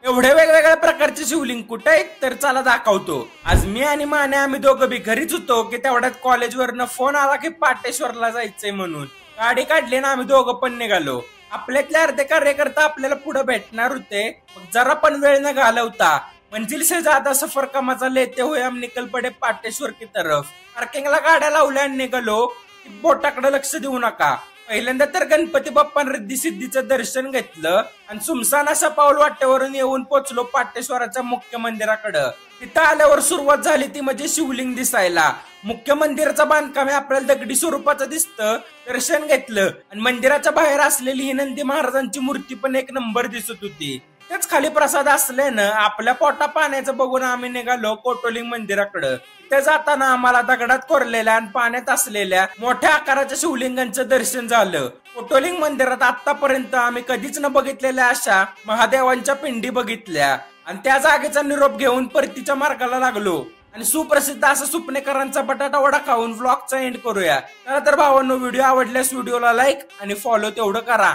एवढे वेगवेगळ्या प्रकारचे शिवलिंग कुठे आहेत तर चला दाखवतो। आज मी आणि माने आम्ही दोघं बी घरीच होतो की तेवढ्यात कॉलेजवरनं फोन आला की पाटेश्वरला जायचंय म्हणून गाडी काढली ना आम्ही दोघं पण निघालो। आपल्यातले अर्धे कार्यकर्ता आपल्याला पुढे भेटणार होते, जरा पण वेळ न घालवता मंजिल से ज्यादा सफर का मजा लेते हुए हम निकल पडे पाटेश्वर की तरफ। पार्किंगला गाड्या लावल्या आणि निघालो। बोटाकडे लक्ष देऊ नका। पहिल्यांदा तर गणपती बाप्पा रिद्धी सिद्धीचं दर्शन घेतलं आणि सुमसान अशा पाऊल वाटेवरून येऊन पोहोचलो पाटेश्वराच्या मुख्य मंदिराकडं। तिथं आल्यावर सुरुवात झाली ती म्हणजे शिवलिंग दिसायला। मुख्य मंदिराचं बांधकाम आपल्याला दगडी स्वरूपाचं दिसतं। दर्शन घेतलं आणि मंदिराच्या बाहेर असलेली ही नंदी महाराजांची मूर्ती पण एक नंबर दिसत होती। त्याच खाली प्रसाद असल्यानं आपल्या पोटा पाण्याचं बघून आम्ही निघालो कोटोलिंग मंदिराकडं। तिथे जाताना आम्हाला दगडात कोरलेल्या आणि पाण्यात असलेल्या मोठ्या आकाराच्या शिवलिंगांचं दर्शन झालं। कोटोलिंग मंदिरात आतापर्यंत आम्ही कधीच न बघितलेल्या अशा महादेवांच्या पिंडी बघितल्या आणि त्या जागेचा निरोप घेऊन परतीच्या मार्गाला लागलो आणि सुप्रसिद्ध असं सुपनेकरांचा बटाटा वडा खाऊन व्लॉगचा एंड करूया। तर भावांनो, व्हिडिओ आवडल्यास व्हिडिओला लाईक आणि फॉलो तेवढं करा।